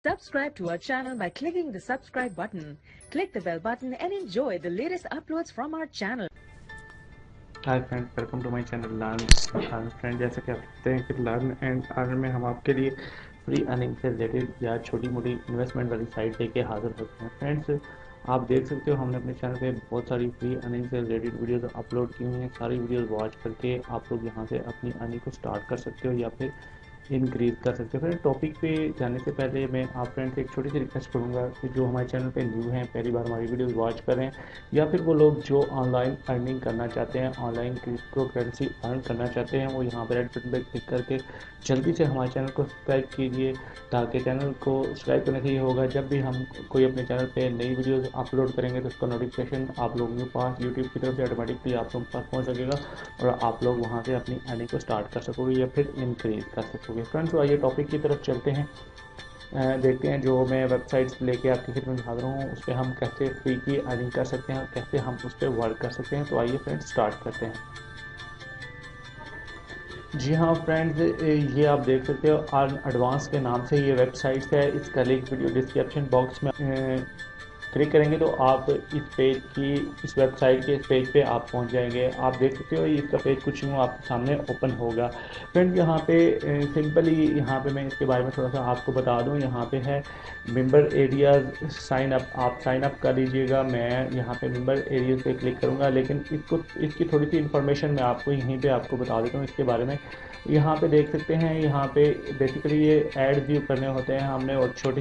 Subscribe to our channel by clicking the subscribe button. Click the bell button and enjoy the latest uploads from our channel. Hi friend, welcome to my channel learn friend. जैसे कि आप देखते हैं कि learn and earn में हम आपके लिए फ्री अर्निंग से रिलेटेड या छोटी मोटी इन्वेस्टमेंट वाली साइट लेके हाजिर होते हैं। फ्रेंड्स, आप देख सकते हो हमने अपने चैनल पे बहुत सारी फ्री अर्निंग से रिलेटेड वीडियोस अपलोड की हुई हैं। सारी वीडियोस वॉच करके आप लोग यहाँ से अपनी अर्निंग को स्टार्ट कर सकते हो या फिर इंक्रीज कर सकते हो। फ्रेंड, टॉपिक पे जाने से पहले मैं आप फ्रेंड से एक छोटी सी रिक्वेस्ट करूँगा कि जो हमारे चैनल पे न्यू हैं, पहली बार हमारी वीडियोस वॉच कर रहे हैं, या फिर वो लोग जो ऑनलाइन अर्निंग करना चाहते हैं, ऑनलाइन क्रिप्टो करेंसी अर्न करना चाहते हैं, वो यहाँ पर रेड बटन पर क्लिक करके जल्दी से हमारे चैनल को सब्सक्राइब कीजिए, ताकि चैनल को सब्सक्राइब करने से ये होगा जब भी हम कोई अपने चैनल पे नई वीडियोस अपलोड करेंगे तो उसका नोटिफिकेशन आप लोगों के पास यूट्यूब की तरफ से ऑटोमेटिकली आप लोगों के पास पहुँच सकेगा और आप लोग वहाँ से अपनी अर्निंग को स्टार्ट कर सकोगे या फिर इंक्रीज कर सकोगे। फ्रेंड्स, तो आइए टॉपिक की तरफ चलते हैं। देखते हैं जो मैं वेबसाइट्स लेके आपकी खिदमत में हाजिर हूँ उस पर हम कैसे फ्री की अर्निंग कर सकते हैं और कैसे हम उस पर वर्क कर सकते हैं। तो आइए फ्रेंड्स स्टार्ट करते हैं। जी हाँ फ्रेंड्स, ये आप देख सकते हो अर्न एडवांस के नाम से ये वेबसाइट है। इसका लिंक वीडियो डिस्क्रिप्शन बॉक्स में क्लिक करेंगे तो आप इस वेबसाइट के इस पेज पे आप पहुंच जाएंगे। आप देख सकते हो इसका पेज कुछ यूँ आपके सामने ओपन होगा। फ्रेंड, यहाँ पे सिंपली यहाँ पे मैं इसके बारे में थोड़ा सा आपको बता दूँ। यहाँ पे है मेंबर एरियाज साइन अप, आप साइन अप कर लीजिएगा। मैं यहाँ पे मेंबर एरियाज पे क्लिक करूँगा, लेकिन इसकी थोड़ी सी इन्फॉर्मेशन मैं आपको यहीं पर आपको बता देता हूँ इसके बारे में। यहाँ पे देख सकते हैं, यहाँ पे बेसिकली ये एड व्यू करने होते हैं हमने, और छोटे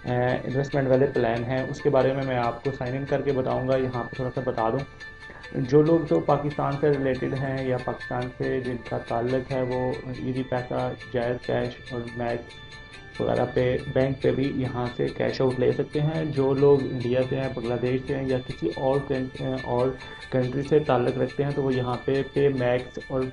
इन्वेस्टमेंट वाले प्लान हैं उसके बारे में मैं आपको साइन इन करके बताऊंगा। यहाँ पे थोड़ा सा बता दूं, जो लोग तो पाकिस्तान से रिलेटेड हैं या पाकिस्तान से जिनका ताल्लुक है वो इजी पैसा, जायज़ कैश और मैक्स वगैरह पे बैंक पे भी यहाँ से कैश आउट ले सकते हैं। जो लोग इंडिया से हैं, बांग्लादेश से हैं या किसी और कंट्री से ताल्लुक़ रखते हैं तो वो यहाँ पे मैक्स और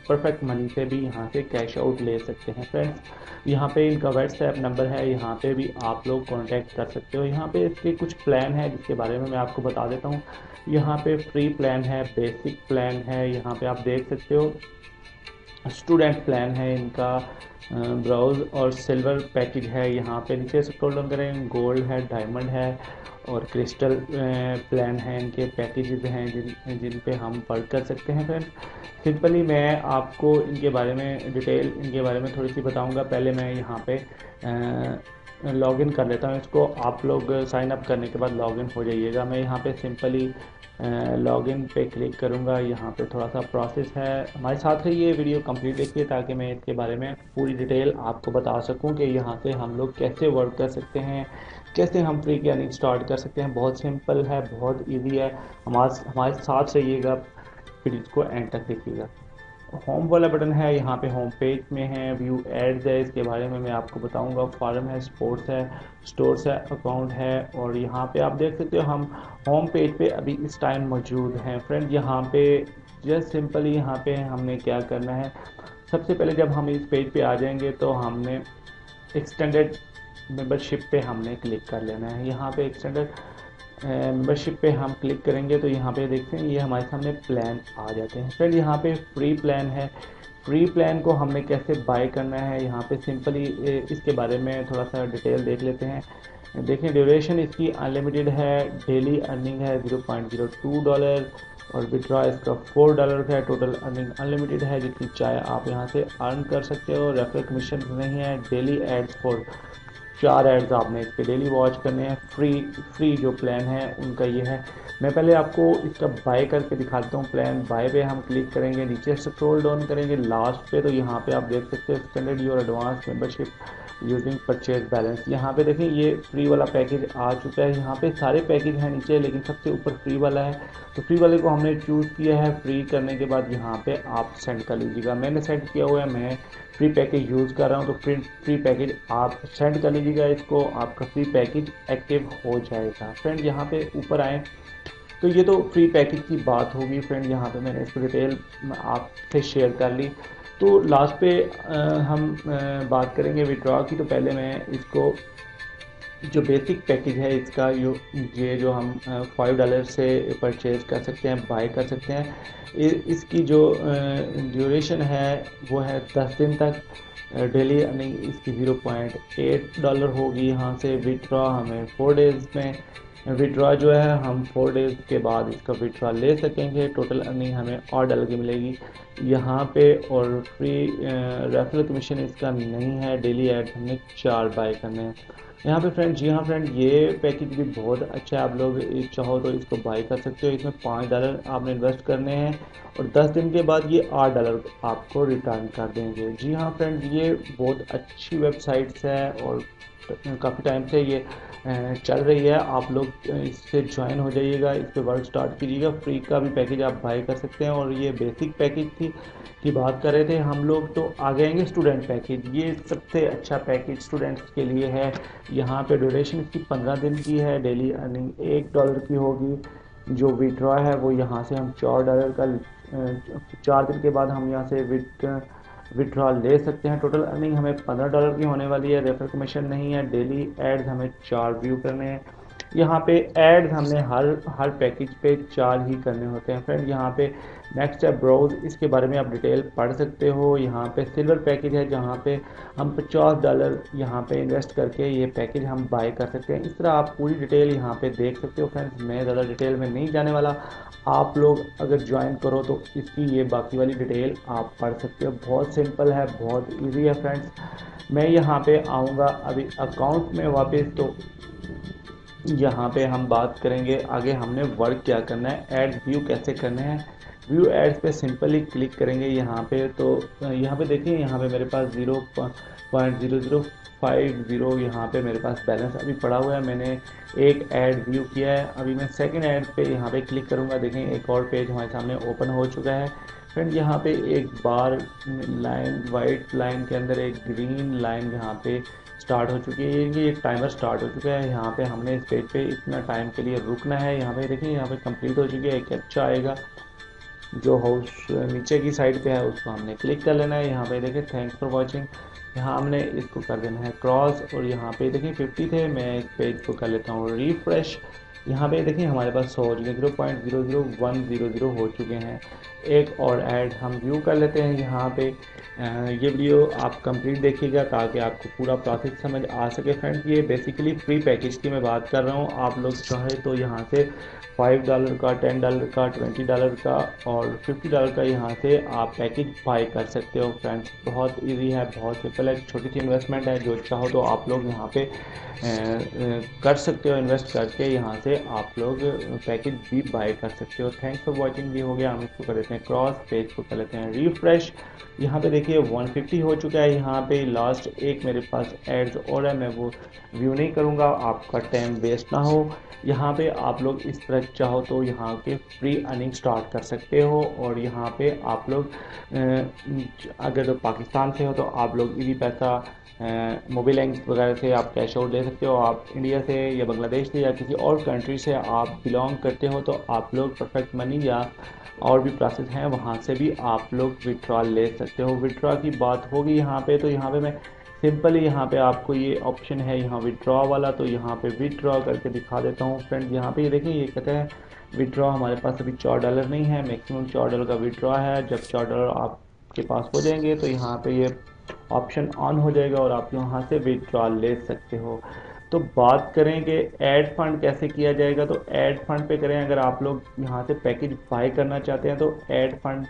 परफेक्ट मनी से भी यहाँ से कैश आउट ले सकते हैं। फ्रेंड्स, यहाँ पे इनका व्हाट्सएप नंबर है, यहाँ पे भी आप लोग कांटेक्ट कर सकते हो। यहाँ पे इसके कुछ प्लान है जिसके बारे में मैं आपको बता देता हूँ। यहाँ पे फ्री प्लान है, बेसिक प्लान है, यहाँ पे आप देख सकते हो स्टूडेंट प्लान है इनका, ब्राउज और सिल्वर पैकेज है। यहाँ पे नीचे स्क्रॉल डाउन करें, गोल्ड है, डायमंड है और क्रिस्टल प्लान है। इनके पैकेजेस हैं जिन पे हम वर्क कर सकते हैं। फ्रेंड्स, सिंपली मैं आपको इनके बारे में थोड़ी सी बताऊंगा। पहले मैं यहाँ पे लॉगिन कर लेता हूँ इसको। आप लोग साइन अप करने के बाद लॉगिन हो जाइएगा। मैं यहाँ पे सिंपली लॉगिन पे क्लिक करूँगा। यहाँ पे थोड़ा सा प्रोसेस है, हमारे साथ ही ये वीडियो कंप्लीट देखिए ताकि मैं इसके बारे में पूरी डिटेल आपको बता सकूँ कि यहाँ से हम लोग कैसे वर्क कर सकते हैं, कैसे हम फ्री की अर्निंग स्टार्ट कर सकते हैं। बहुत सिंपल है, बहुत इजी है। हमारे साथ रहिएगा, फिर इसको एंड तक देखिएगा। होम वाला बटन है, यहाँ पे होम पेज में है, व्यू एड्स है, इसके बारे में मैं आपको बताऊंगा। फॉर्म है, स्पोर्ट्स है, स्टोर्स है, अकाउंट है, और यहाँ पे आप देख सकते हो हम होम पेज पे अभी इस टाइम मौजूद हैं। फ्रेंड, यहाँ पे जस्ट सिंपली यहाँ पे हमने क्या करना है, सबसे पहले जब हम इस पेज पे आ जाएंगे तो हमने एक्सटेंडेड मेंबरशिप पे हमने क्लिक कर लेना है। यहाँ पे एक्सटेंडेड मेंबरशिप पे हम क्लिक करेंगे तो यहाँ पे देखते हैं ये हमारे सामने प्लान आ जाते हैं। फ्रेंड, यहाँ पे फ्री प्लान है। फ्री प्लान को हमने कैसे बाय करना है, यहाँ पे सिंपली इसके बारे में थोड़ा सा डिटेल देख लेते हैं। देखें, ड्यूरेशन इसकी अनलिमिटेड है, डेली अर्निंग है $0.02 और विड्रॉ इसका $4 है। टोटल अर्निंग अनलिमिटेड है, जितनी चाहे आप यहाँ से अर्न कर सकते हो। रेफरल कमीशन नहीं है। डेली एड्स फॉर 4 एड्स आपने इस पर डेली वॉच करने हैं। फ्री जो प्लान है उनका ये है। मैं पहले आपको इसका बाय करके दिखाता हूँ। प्लान बाय पे हम क्लिक करेंगे, नीचे स्क्रॉल डाउन करेंगे लास्ट पे तो यहाँ पे आप देख सकते हो extended your advance membership using purchase balance. यहाँ पे देखें ये फ्री वाला पैकेज आ चुका है। यहाँ पे सारे पैकेज हैं नीचे, लेकिन सबसे ऊपर फ्री वाला है, तो फ्री वाले को हमने चूज़ किया है। फ्री करने के बाद यहाँ पे आप सेंड कर लीजिएगा। मैंने सेंड किया हुआ है, मैं फ्री पैकेज यूज़ कर रहा हूँ, तो फ्री पैकेज आप सेंड कर लीजिएगा इसको, आपका फ्री पैकेज एक्टिव हो जाएगा। फ्रेंड, यहाँ पे ऊपर आएँ तो ये तो फ्री पैकेज की बात होगी। फ्रेंड, यहाँ पे मैंने इसको डिटेल आपसे शेयर कर ली। तो लास्ट पे हम बात करेंगे विड्रॉ की। तो पहले मैं इसको जो बेसिक पैकेज है इसका ये जो हम $5 से परचेज कर सकते हैं, बाय कर सकते हैं। इसकी जो ड्यूरेशन है वो है 10 दिन तक। डेली अर्निंग इसकी $0.8 होगी। यहाँ से विड्रॉ हमें 4 डेज़ में विड्रॉ जो है हम 4 डेज़ के बाद इसका विड्रॉ ले सकेंगे। टोटल अर्निंग हमें $8 की मिलेगी यहाँ पे। और फ्री रेफरल कमीशन इसका नहीं है। डेली एड हमने 4 बाय करने हैं यहाँ पे फ्रेंड। जी हाँ फ्रेंड, ये पैकेज भी बहुत अच्छा है। आप लोग चाहो तो इसको बाय कर सकते हो। इसमें $5 आपने इन्वेस्ट करने हैं और 10 दिन के बाद ये $8 आपको रिटर्न कर देंगे। जी हाँ फ्रेंड, ये बहुत अच्छी वेबसाइट्स है और काफ़ी टाइम से ये चल रही है। आप लोग इससे ज्वाइन हो जाइएगा, इस पर वर्क स्टार्ट कीजिएगा। फ्री का भी पैकेज आप बाय कर सकते हैं। और ये बेसिक पैकेज की बात कर रहे थे हम लोग, तो आगे आएंगे स्टूडेंट पैकेज। ये सबसे अच्छा पैकेज स्टूडेंट्स के लिए है। यहाँ पे ड्यूरेशन इसकी 15 दिन की है। डेली अर्निंग $1 की होगी। जो विड्रॉ है वो यहाँ से हम $4 का 4 दिन के बाद हम यहाँ से विड्रॉ ले सकते हैं। टोटल अर्निंग हमें $15 की होने वाली है। रेफर कमीशन नहीं है। डेली एड्स हमें 4 व्यू करने हैं। यहाँ पे एड्स हमने हर पैकेज पे 4 ही करने होते हैं फ्रेंड। यहाँ पे नेक्स्ट है ब्राउज, इसके बारे में आप डिटेल पढ़ सकते हो। यहाँ पे सिल्वर पैकेज है जहाँ पे हम $50 यहाँ पे इन्वेस्ट करके ये पैकेज हम बाय कर सकते हैं। इस तरह आप पूरी डिटेल यहाँ पे देख सकते हो फ्रेंड्स। मैं ज़्यादा डिटेल में नहीं जाने वाला। आप लोग अगर ज्वाइन करो तो इसकी ये बाकी वाली डिटेल आप पढ़ सकते हो। बहुत सिंपल है, बहुत इजी है फ्रेंड्स। मैं यहाँ पे आऊँगा अभी अकाउंट में वापस, तो यहाँ पे हम बात करेंगे आगे हमने वर्क क्या करना है, ऐड व्यू कैसे करने हैं। व्यू एड्स पे सिंपली क्लिक करेंगे यहाँ पे। तो यहाँ पे देखिए, यहाँ पे मेरे पास 0.0050 यहाँ पे मेरे पास बैलेंस अभी पड़ा हुआ है। मैंने एक ऐड व्यू किया है। अभी मैं सेकंड ऐड पे यहाँ पे क्लिक करूँगा। देखें एक और पेज हमारे सामने ओपन हो चुका है फ्रेंड। यहाँ पे एक बार लाइन, वाइट लाइन के अंदर एक ग्रीन लाइन यहाँ पे स्टार्ट हो चुकी है। ये टाइमर स्टार्ट हो चुका है। यहाँ पे हमने इस पेज पे इतना टाइम के लिए रुकना है। यहाँ पे देखिए, यहाँ पे कंप्लीट हो चुकी है। एक अच्छा आएगा जो हाउस नीचे की साइड पे है, उसको हमने क्लिक कर लेना है। यहाँ पे देखिए थैंक्स फॉर वॉचिंग, यहाँ हमने इसको कर देना है क्रॉस। और यहाँ पे देखिए 50 थे, मैं इस पेज को कर लेता हूँ रिफ्रेश। यहाँ पे देखिए हमारे पास हो चुके 0.00100 हो चुके हैं। एक और ऐड हम व्यू कर लेते हैं यहाँ पे। ये वीडियो आप कंप्लीट देखिएगा ताकि आपको पूरा प्रोसेस समझ आ सके फ्रेंड्स। ये बेसिकली फ्री पैकेज की मैं बात कर रहा हूँ। आप लोग चाहे तो यहाँ से $5 का, $10 का, $20 का और $50 का यहाँ से आप पैकेज बाय कर सकते हो फ्रेंड्स। बहुत इजी है, बहुत सिंपल है। छोटी सी इन्वेस्टमेंट है, जो चाहो तो आप लोग यहाँ पे कर सकते हो। इन्वेस्ट करके यहाँ से आप लोग पैकेज भी बाय कर सकते हो। थैंक्स फॉर वॉचिंग भी हो गया। हम इसको कर लेते हैं क्रॉस, पेज को कर लेते हैं रिफ्रेश। यहाँ पे देखिए 150 हो चुका है। यहाँ पे लास्ट एक मेरे पास एड्स और है, मैं वो व्यू नहीं करूँगा, आपका टाइम वेस्ट ना हो। यहाँ पे आप लोग इस तरह चाहो तो यहाँ के फ्री अर्निंग स्टार्ट कर सकते हो। और यहाँ पे आप लोग अगर तो पाकिस्तान से हो तो आप लोग इजी पैसा, मोबाइल बैंक वगैरह से आप कैश आउट ले सकते हो। आप इंडिया से या बांग्लादेश से या किसी और कंट्री से आप बिलोंग करते हो तो आप लोग परफेक्ट मनी या और भी प्रोसेस हैं, वहाँ से भी आप लोग विड्रॉ ले सकते हो। विड्रॉ की बात होगी यहाँ पे, तो यहाँ पे मैं सिंपली यहाँ पे आपको ये ऑप्शन है यहाँ विड्रॉ वाला, तो यहाँ पे विड्रॉ करके दिखा देता हूँ फ्रेंड। यहाँ पे ये देखिए, ये कहते हैं विड्रॉ हमारे पास अभी $4 नहीं है, मैक्सिमम $4 का विड्रॉ है। जब $4 आपके पास हो जाएंगे तो यहाँ पे ये ऑप्शन ऑन हो जाएगा और आप यहाँ से विड्रॉ ले सकते हो। तो बात करेंगे ऐड फंड कैसे किया जाएगा, तो ऐड फंड पे करें। अगर आप लोग यहाँ से पैकेज बाय करना चाहते हैं तो ऐड फंड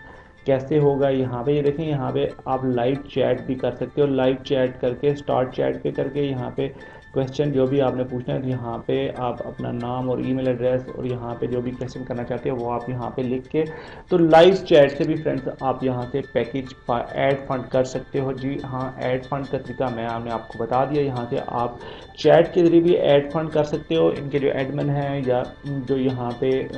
कैसे होगा, यहाँ पे ये देखें, यहाँ पे आप लाइव चैट भी कर सकते हो। लाइव चैट करके स्टार्ट चैट पे करके यहाँ पे क्वेश्चन जो भी आपने पूछना है तो यहाँ पे आप अपना नाम और ईमेल एड्रेस और यहाँ पे जो भी क्वेश्चन करना चाहते हो वो आप यहाँ पे लिख के, तो लाइव चैट से भी फ्रेंड्स आप यहाँ से पैकेज ऐड फंड कर सकते हो। जी हाँ, ऐड फंड का तरीका मैंने आपको बता दिया। यहाँ से आप चैट के जरिए भी ऐड फंड कर सकते हो। इनके जो एडमिन हैं या जो यहाँ पे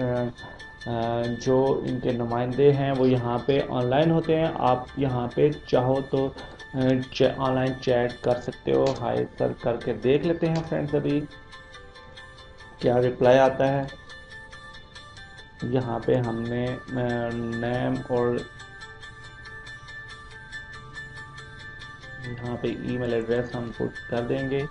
जो इनके नुमाइंदे हैं वो यहाँ पे ऑनलाइन होते हैं। आप यहाँ पे चाहो तो ऑनलाइन चैट कर सकते हो। हाय सर करके देख लेते हैं फ्रेंड्स अभी क्या रिप्लाई आता है। यहाँ पे हमने नेम और यहाँ पे ईमेल एड्रेस हम पुट कर देंगे।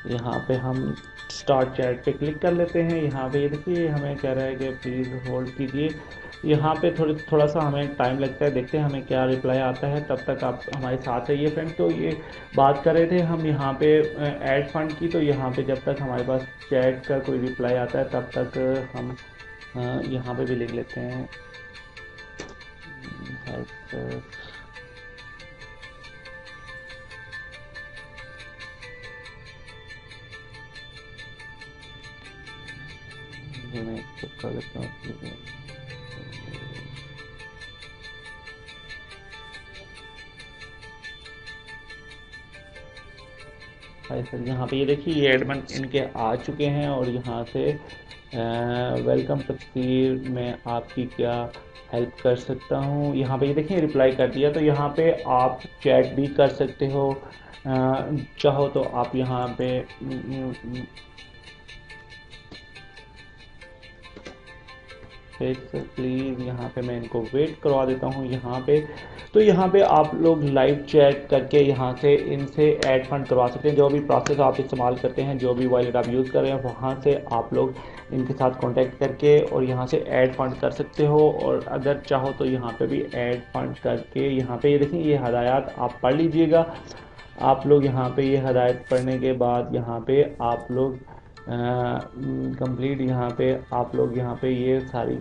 यहाँ पे हम स्टार्ट चैट पे क्लिक कर लेते हैं। यहाँ पे ये देखिए हमें कह रहा है कि प्लीज़ होल्ड कीजिए। यहाँ पे थोड़ा सा हमें टाइम लगता है, देखते हैं हमें क्या रिप्लाई आता है। तब तक आप हमारे साथ रहिए फ्रेंड। तो ये बात कर रहे थे हम यहाँ पे ऐड फंड की। तो यहाँ पे जब तक हमारे पास चैट का कोई रिप्लाई आता है तब तक हम यहाँ पे भी लिख लेते हैं ये मैं कर लेता हूँ। हाय सर, यहाँ पे ये देखिए ये एडमिन इनके आ चुके हैं और यहाँ से वेलकम तस्वीर मैं आपकी क्या हेल्प कर सकता हूँ। यहाँ पे ये देखिए रिप्लाई कर दिया। तो यहाँ पे आप चैट भी कर सकते हो, चाहो तो आप यहाँ पे प्लीज़ यहाँ पे मैं इनको वेट करवा देता हूँ यहाँ पे। तो यहाँ पे आप लोग लाइव चैट करके यहाँ से इनसे ऐड फंड करवा सकते हैं। जो भी प्रोसेस आप इस्तेमाल करते हैं, जो भी वॉलेट आप यूज़ कर रहे हैं, वहाँ से आप लोग इनके साथ कांटेक्ट करके और यहाँ से ऐड फंड कर सकते हो। और अगर चाहो तो यहाँ पे भी ऐड फंड करके यहाँ पे ये देखिए ये हदायत आप पढ़ लीजिएगा। आप लोग यहाँ पे ये हदायत पढ़ने के बाद यहाँ पे आप लोग कंप्लीट यहाँ पे आप लोग यहाँ पे ये सारी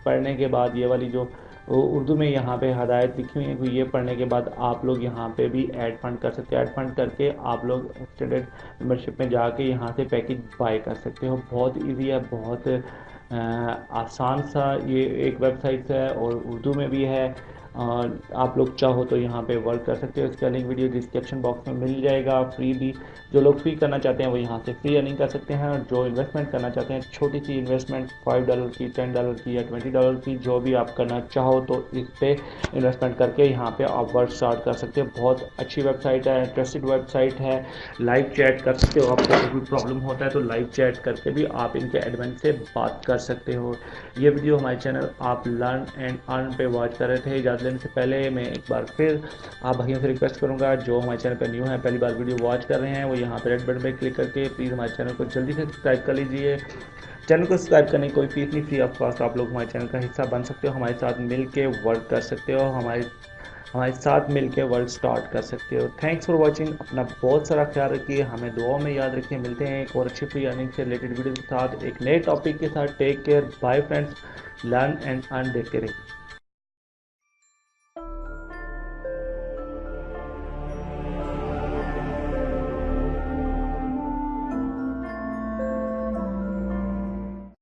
पढ़ने के बाद ये वाली जो उर्दू में यहाँ पे हदायत लिखी हुई है, ये पढ़ने के बाद आप लोग यहाँ पे भी ऐड फंड कर सकते हैं। ऐड फंड करके आप लोग एक्सटेंडेड मेंबरशिप में जाके यहाँ से पैकेज बाय कर सकते हो। बहुत इजी है, बहुत आसान सा ये एक वेबसाइट है और उर्दू में भी है। और आप लोग चाहो तो यहाँ पे वर्क कर सकते हो। इसका लिंक वीडियो डिस्क्रिप्शन बॉक्स में मिल जाएगा। फ्री भी जो लोग फ्री करना चाहते हैं वो यहाँ से फ्री अर्निंग कर सकते हैं। और जो इन्वेस्टमेंट करना चाहते हैं, छोटी सी इन्वेस्टमेंट $5 की, $10 की या $20 की, जो भी आप करना चाहो तो इस पर इन्वेस्टमेंट करके यहाँ पे आप वर्क स्टार्ट कर सकते हो। बहुत अच्छी वेबसाइट है, इंटरेस्टेड वेबसाइट है। लाइव चैट कर सकते हो, आपको कोई प्रॉब्लम होता है तो लाइव चैट करके भी आप इनके एडमिन से बात कर सकते हो। ये वीडियो हमारे चैनल आप लर्न एंड अर्न पे वॉच कर रहे थे। इजाज़त लेने से पहले मैं एक बार फिर आप भाइयों से रिक्वेस्ट करूंगा, जो हमारे चैनल पर न्यू है, पहली बार वीडियो वॉच कर रहे हैं, वो यहाँ पे रेड बटन पे क्लिक करके प्लीज़ हमारे चैनल को जल्दी से सब्सक्राइब कर लीजिए। चैनल को सब्सक्राइब करने की कोई फीस नहीं, फ्री ऑफ कॉस्ट आप लोग हमारे चैनल का हिस्सा बन सकते हो। हमारे साथ मिल के वर्क कर सकते हो, हमारे साथ मिल के वर्क स्टार्ट कर सकते हो। Thanks for watching. अपना बहुत सारा ख्याल रखिए, हमें दुआओं में याद रखिए। मिलते हैं एक और अच्छी फ्री अर्निंग से रिलेटेड वीडियो के साथ, एक नए टॉपिक के साथ। Take care, bye friends, learn and earn, देखते रहिए।